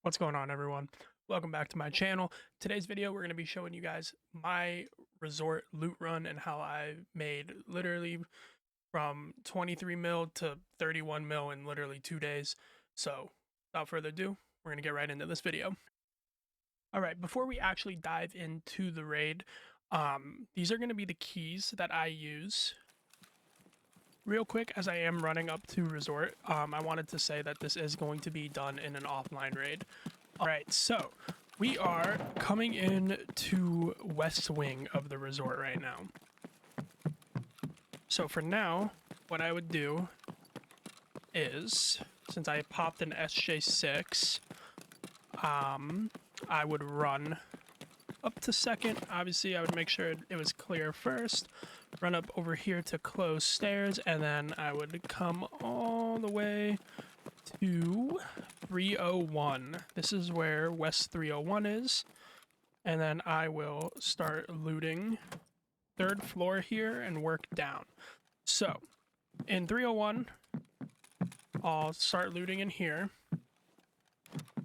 What's going on, everyone? Welcome back to my channel. Today's video we're going to be showing you guys my resort loot run and how I made literally from 23 mil to 31 mil in literally 2 days. So without further ado, we're going to get right into this video. Alright, before we actually dive into the raid, these are going to be the keys that I use. Real quick, as I am running up to resort, I wanted to say that this is going to be done in an offline raid. Alright, so we are coming in to west wing of the resort right now. So for now, what I would do is, since I popped an SJ6, I would run up to second. Obviously, I would make sure it was clear first. Run up over here to close stairs, and then I would come all the way to 301. This is where West 301 is. And then I will start looting 3rd floor here and work down. So, in 301, I'll start looting in here.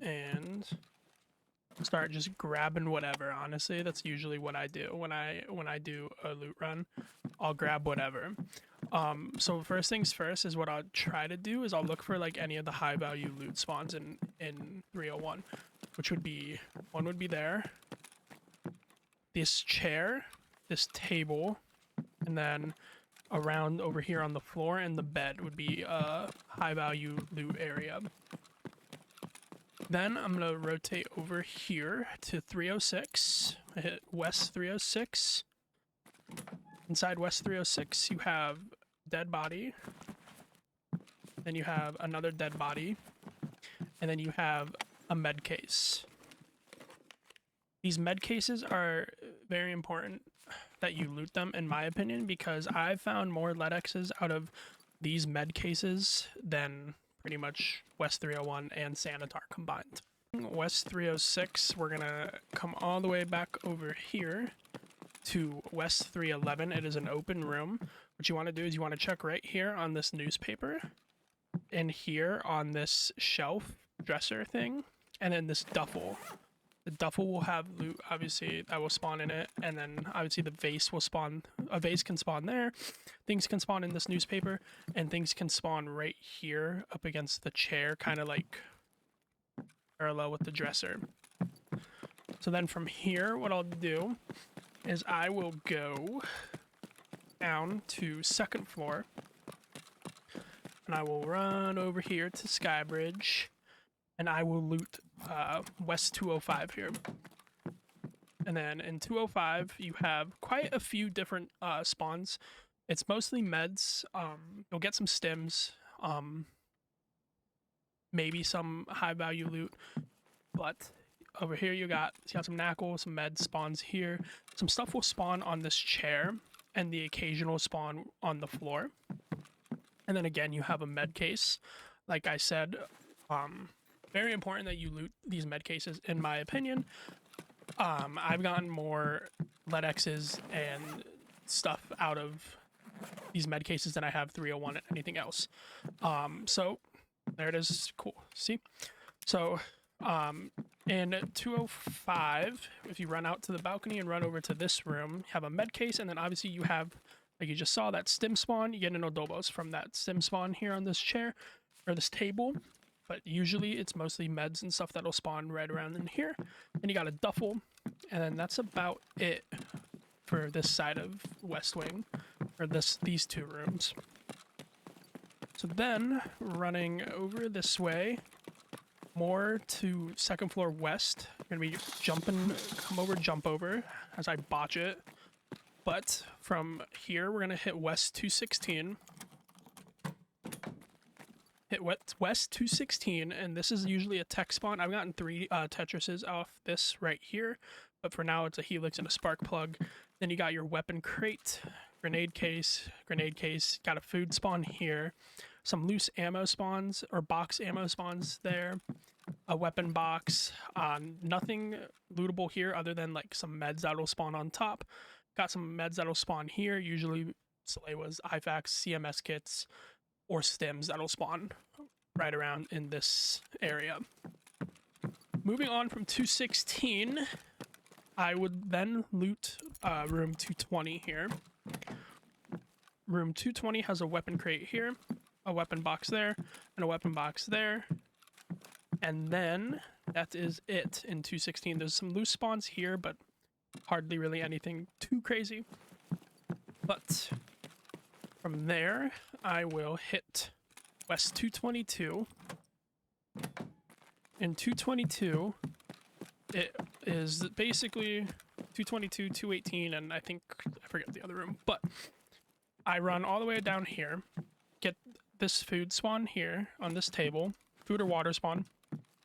And start just grabbing whatever. Honestly, that's usually what I do when I do a loot run. I'll grab whatever. So first things first is what I'll try to do is I'll look for like any of the high value loot spawns in 301, which would be one would be there, this chair, this table, and then around over here on the floor and the bed would be a high value loot area. Then I'm going to rotate over here to 306. I hit West 306. Inside West 306, you have dead body. Then you have another dead body. And then you have a med case. These med cases are very important that you loot them, in my opinion, because I've found more LEDXs out of these med cases than pretty much West 301 and Sanitar combined. West 306, we're gonna come all the way back over here to West 311. It is an open room. What you want to do is you want to check right here on this newspaper, and here on this shelf dresser thing, and then this duffel. The duffel will have loot, obviously, that will spawn in it, and then obviously the vase will spawn. A vase can spawn there, things can spawn in this newspaper, and things can spawn right here up against the chair, kind of like parallel with the dresser. So then from here, what I'll do is I will go down to 2nd floor, and I will run over here to Skybridge, and I will loot West 205 here. And then in 205, you have quite a few different spawns. It's mostly meds. You'll get some stims, maybe some high value loot. But over here you got some knackle, some med spawns here. Some stuff will spawn on this chair, and the occasional spawn on the floor. And then again, you have a med case. Like I said, very important that you loot these med cases, in my opinion. I've gotten more LEDXs and stuff out of these med cases than I have 301 and anything else. So there it is. Cool. See? So in 205, if you run out to the balcony and run over to this room, you have a med case, and then obviously you have, like you just saw, that stim spawn. You get an Odobos from that stim spawn here on this chair, or this table. But usually it's mostly meds and stuff that'll spawn right around in here. And you got a duffel, and then that's about it for this side of West Wing, or these two rooms. So then, running over this way, more to 2nd floor west, you're gonna be jumping, jump over, as I botch it. But from here, we're gonna hit West 216. Hit West 216, and this is usually a tech spawn. I've gotten 3 Tetrises off this right here, but for now it's a Helix and a spark plug. Then you got your weapon crate, grenade case, got a food spawn here, some loose ammo spawns, or box ammo spawns there, a weapon box, nothing lootable here other than like some meds that'll spawn on top. Got some meds that'll spawn here, usually Salewa's, IFAX, CMS kits, or stims that'll spawn right around in this area. moving on from 216, I would then loot room 220 here. Room 220 has a weapon crate here, a weapon box there, and a weapon box there. And then that is it in 216. There's some loose spawns here, but hardly really anything too crazy. But from there, I will hit West 222. In 222, it is basically 222, 218, and I think, I forget the other room, but I run all the way down here, get this food spawn here on this table, food or water spawn.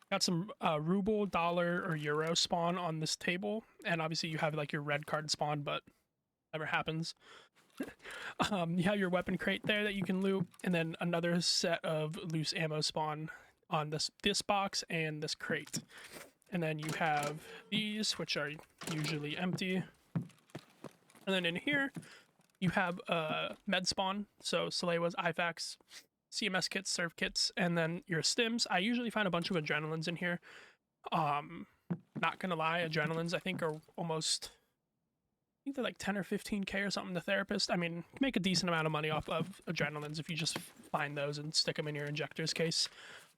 Got some ruble, dollar, or euro spawn on this table, and obviously you have like your red card spawn, but never happens. You have your weapon crate there that you can loot, and then another set of loose ammo spawn on this box and this crate. And then you have these, which are usually empty. And then in here, you have med spawn, so Salewas, IFAKs, CMS kits, serve kits, and then your stims. I usually find a bunch of adrenalines in here. Not gonna lie, adrenalines I think are almost, I think they're like 10 or 15k or something. The therapist, I mean, you make a decent amount of money off of adrenalines if you just find those and stick them in your injector's case.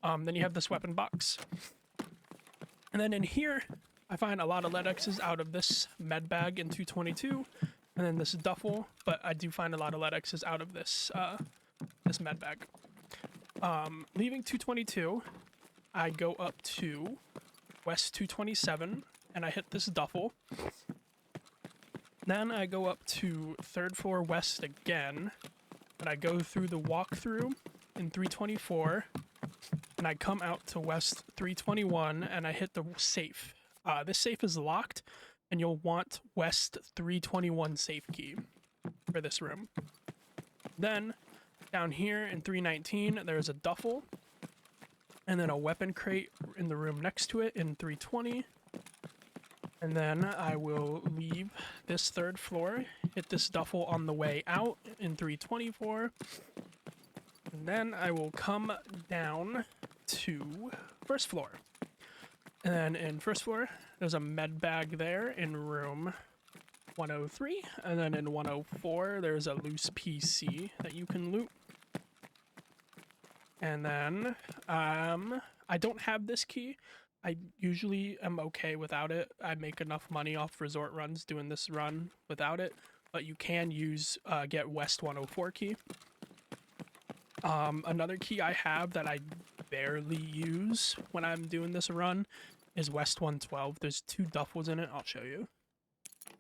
Then you have this weapon box. And then in here, I find a lot of LEDXs out of this med bag in 222, and then this duffel, but I do find a lot of LEDXs out of this this med bag. Leaving 222, I go up to West 227, and I hit this duffel. Then I go up to 3rd floor west again, and I go through the walkthrough in 324, and I come out to West 321, and I hit the safe. This safe is locked, and you'll want West 321 safe key for this room. Then, down here in 319, there's a duffel, and then a weapon crate in the room next to it in 320. And then I will leave this 3rd floor, hit this duffel on the way out in 324. And then I will come down to 1st floor. And then in 1st floor, there's a med bag there in room 103. And then in 104, there's a loose PC that you can loot. And then I don't have this key. I usually am okay without it. I make enough money off resort runs doing this run without it. But you can use get West 104 key. Another key I have that I barely use when I'm doing this run is West 112. There's 2 duffels in it. I'll show you.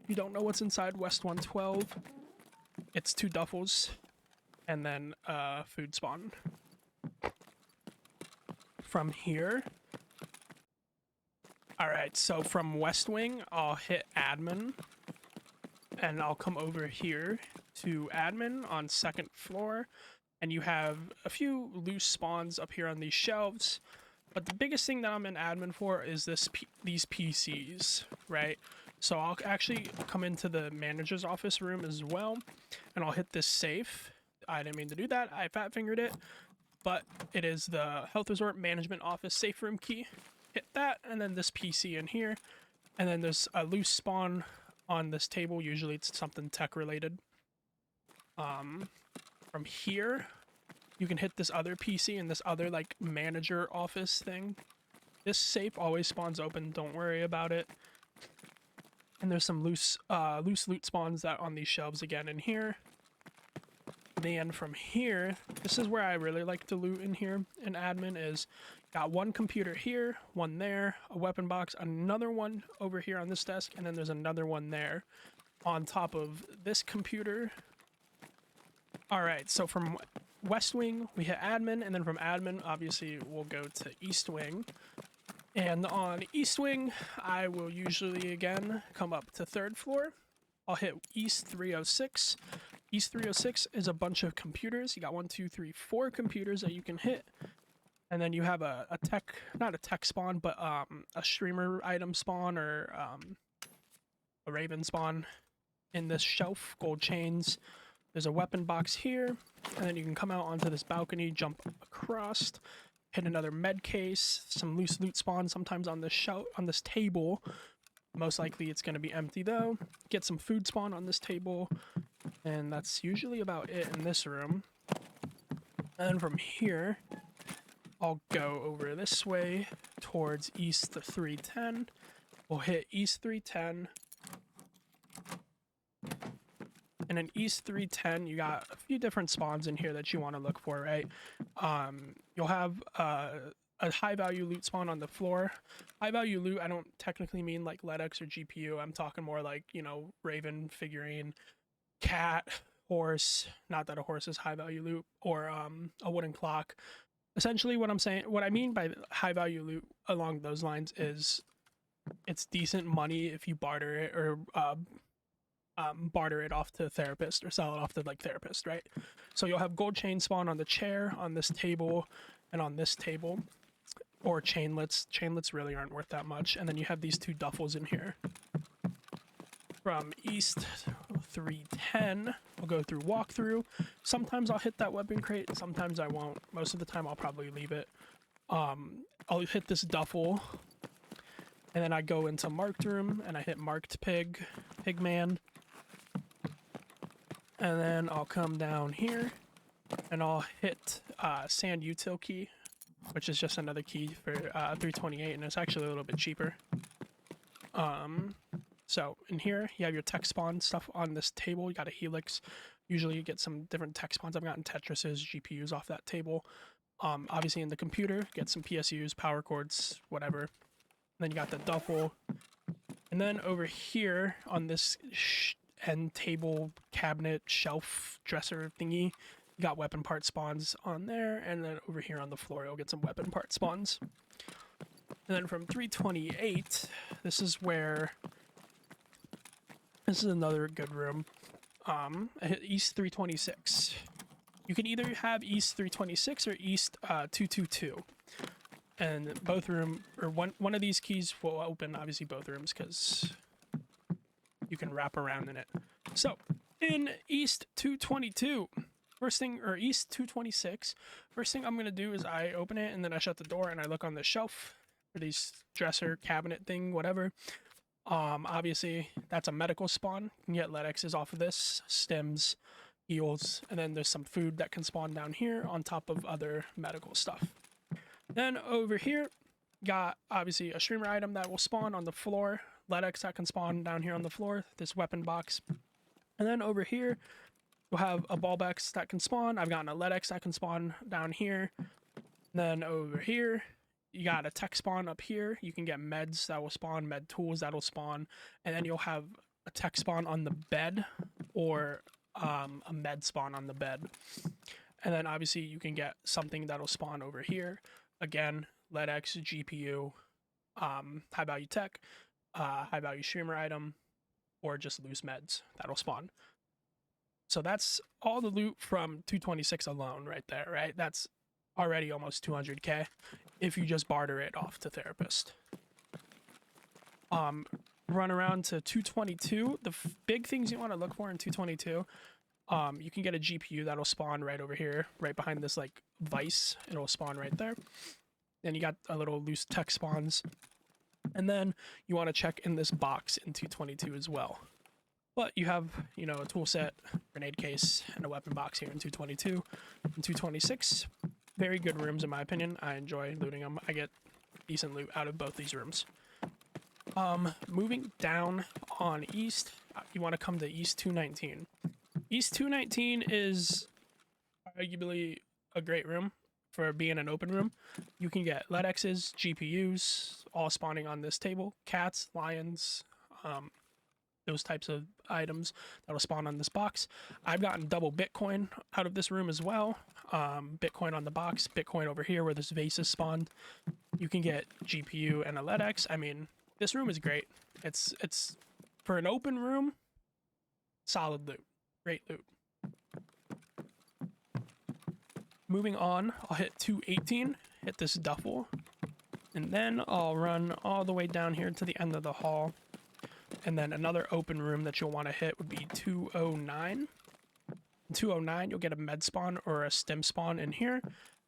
If you don't know what's inside West 112, it's 2 duffels and then food spawn. From here, alright, so from West Wing, I'll hit admin, and I'll come over here to admin on 2nd floor. And you have a few loose spawns up here on these shelves, but the biggest thing that I'm in admin for is these PCs, right? So I'll actually come into the manager's office room as well, and I'll hit this safe. I didn't mean to do that, I fat fingered it, but it is the Health Resort Management Office safe room key. Hit that, and then this PC in here, and then there's a loose spawn on this table. Usually it's something tech related. From here, you can hit this other PC and this other like manager office thing. This safe always spawns open, don't worry about it. And there's some loose loot spawns that on these shelves again in here. Then from here, this is where I really like to loot in here in admin. Is got 1 computer here, 1 there, a weapon box, another one over here on this desk, and then there's another one there on top of this computer. Alright, so from West Wing, we hit admin, and then from admin, obviously, we'll go to East Wing. And on East Wing, I will usually, again, come up to 3rd floor. I'll hit East 306. East 306 is a bunch of computers. You got 1, 2, 3, 4 computers that you can hit. And then you have a tech, not a tech spawn, but a streamer item spawn or a raven spawn in this shelf, gold chains. There's a weapon box here, and then you can come out onto this balcony, jump across, hit another med case, some loose loot spawn sometimes on this on this table. Most likely it's going to be empty though. Get some food spawn on this table, and that's usually about it in this room. And then from here, I'll go over this way towards east 310. We'll hit east 310. And in east 310, you got a few different spawns in here that you want to look for, right? You'll have a high value loot spawn on the floor. High value loot, I don't technically mean like LEDX or GPU. I'm talking more like, you know, Raven figurine, cat, horse. Not that a horse is high value loot, or a wooden clock. Essentially, what I mean by high value loot along those lines is it's decent money if you barter it, or barter it off to therapist, or sell it off to like therapist, right? So you'll have gold chain spawn on the chair, on this table, and on this table, or chainlets. Chainlets really aren't worth that much. And then you have these two duffels in here. From east 310, we'll go through walkthrough. Sometimes I'll hit that weapon crate, sometimes I won't. Most of the time I'll probably leave it. I'll hit this duffel, and then I go into marked room, and I hit marked pigman. And then I'll come down here, and I'll hit sand util key, which is just another key for 328, and it's actually a little bit cheaper. So in here, you have your tech spawn stuff on this table. You got a helix. Usually you get some different tech spawns. I've gotten Tetrises, GPUs off that table. Obviously in the computer, get some PSUs, power cords, whatever. And then you got the duffel. And then over here on this end table, cabinet, shelf, dresser thingy, you got weapon part spawns on there. And then over here on the floor, you'll get some weapon part spawns. And then from 328, this is another good room. I hit East 326. You can either have East 326 or East 222. And both room, or one of these keys will open obviously both rooms because you can wrap around in it. So in East 222, or East 226, first thing I'm gonna do is I open it and then I shut the door and I look on the shelf for these dresser, cabinet thing, whatever. Obviously that's a medical spawn. You can get LEDXs off of this, stems, heals, and then there's some food that can spawn down here on top of other medical stuff. Then over here, got obviously a streamer item that will spawn on the floor, LEDX that can spawn down here on the floor, this weapon box. And then over here, you'll have a ballbex that can spawn. I've gotten a LEDX that can spawn down here. Then over here, you got a tech spawn up here. You can get meds that will spawn, med tools that'll spawn, and then you'll have a tech spawn on the bed, or a med spawn on the bed. And then obviously you can get something that'll spawn over here. Again, LEDX, GPU, high value tech, high value streamer item, or just loose meds that'll spawn. So that's all the loot from 226 alone right there, right? That's already almost 200k if you just barter it off to therapist. Run around to 222. The big things you want to look for in 222, you can get a GPU that'll spawn right over here, right behind this like vice. It'll spawn right there. Then you got a little loose tech spawns, and then you want to check in this box in 222 as well. But you have, you know, a tool set, grenade case, and a weapon box here in 222. In 226, very good rooms in my opinion. I enjoy looting them. I get decent loot out of both these rooms. Moving down on east, you want to come to East 219. East 219 is arguably a great room for being an open room. You can get LEDXs, GPUs, all spawning on this table. Cats, lions, those types of items that'll spawn on this box. I've gotten double Bitcoin out of this room as well. Bitcoin on the box, Bitcoin over here where this vase is spawned. You can get GPU and a LEDX. I mean, this room is great. It's for an open room, solid loot, great loot. Moving on, I'll hit 218, hit this duffel, and then I'll run all the way down here to the end of the hall. And then another open room that you'll want to hit would be 209. In 209, you'll get a med spawn or a stem spawn in here,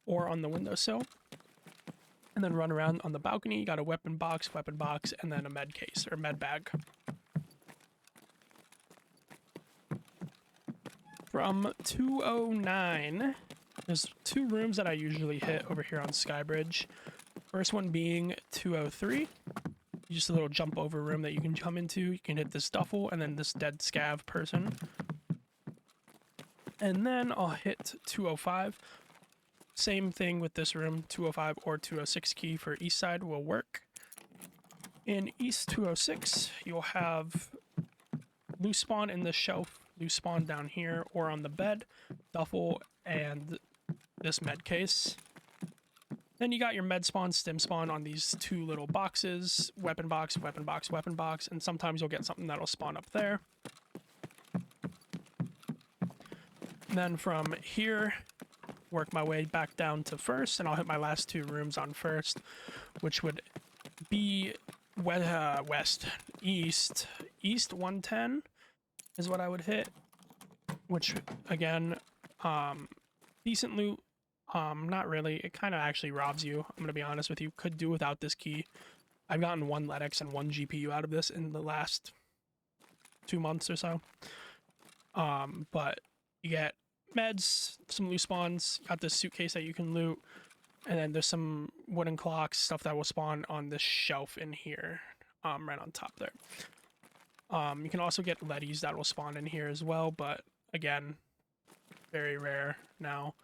or on the windowsill. and then run around on the balcony. You got a weapon box, and then a med case or med bag. From 209, there's 2 rooms that I usually hit over here on Skybridge. First one being 203. Just a little jump over room that you can come into. You can hit this duffel and then this dead scav person. And then I'll hit 205. Same thing with this room, 205 or 206 key for east side will work. In east 206, you'll have loose spawn in the shelf, loose spawn down here or on the bed, duffel, and this med case. Then you got your med spawn, stim spawn on these 2 little boxes, weapon box, and sometimes you'll get something that'll spawn up there. And then from here, work my way back down to first, and I'll hit my last 2 rooms on first, which would be east 110 is what I would hit, which again, decent loot. Not really. It kind of actually robs you. I'm gonna be honest with you. Could do without this key. I've gotten 1 LEDX and 1 GPU out of this in the last 2 months or so. But you get meds, some loot spawns, got this suitcase that you can loot, and then there's some wooden clocks, stuff that will spawn on this shelf in here, right on top there. You can also get LEDs that will spawn in here as well, but again, very rare now.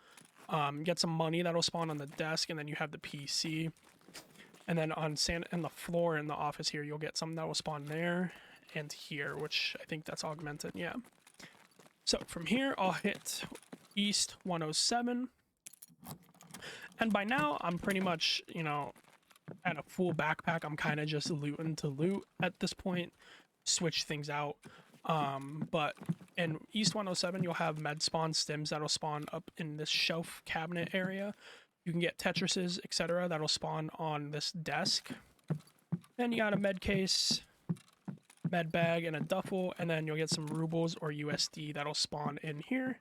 Get some money that'll spawn on the desk, and then you have the PC. And then on the floor in the office here, you'll get something that will spawn there and here, which I think that's augmented, yeah. So from here, I'll hit east 107. And by now, I'm pretty much, you know, at a full backpack. I'm kind of just looting to loot at this point, switch things out. But in east 107, you'll have med spawn stims that'll spawn up in this shelf cabinet area. You can get Tetrises, etc. that'll spawn on this desk. Then you got a med case, med bag, and a duffel, and then you'll get some rubles or USD that'll spawn in here.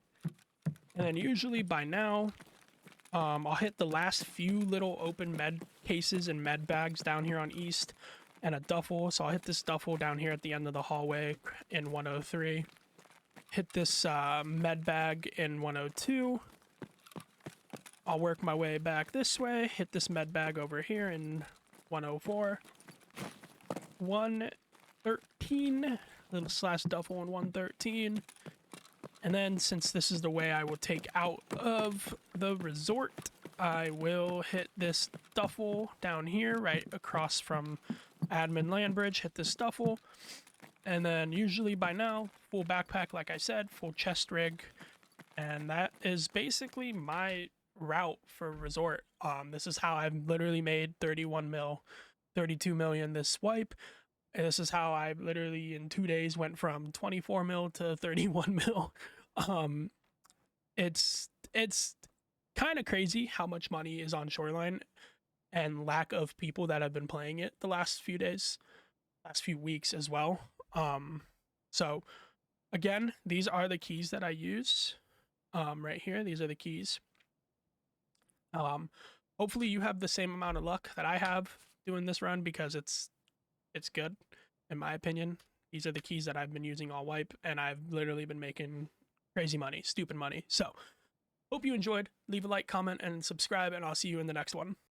And then usually by now, I'll hit the last few little open med cases and med bags down here on east, and a duffel. So I'll hit this duffel down here at the end of the hallway in 103. Hit this med bag in 102. I'll work my way back this way, hit this med bag over here in 104. 113, little slash duffel in 113. And then since this is the way I will take out of the resort, I will hit this duffel down here right across from admin land bridge, hit this duffel. And then usually by now, full backpack, like I said, full chest rig. And that is basically my route for resort. This is how I've literally made 31 mil, 32 million this swipe. And this is how I literally in 2 days went from 24 mil to 31 mil. It's kind of crazy how much money is on Shoreline and lack of people that have been playing it the last few days, last few weeks as well. So again, these are the keys that I use. Right here, these are the keys. Hopefully you have the same amount of luck that I have doing this run, because it's good, in my opinion. These are the keys that I've been using all wipe, and I've literally been making crazy money, stupid money. So, hope you enjoyed. Leave a like, comment, and subscribe, and I'll see you in the next one.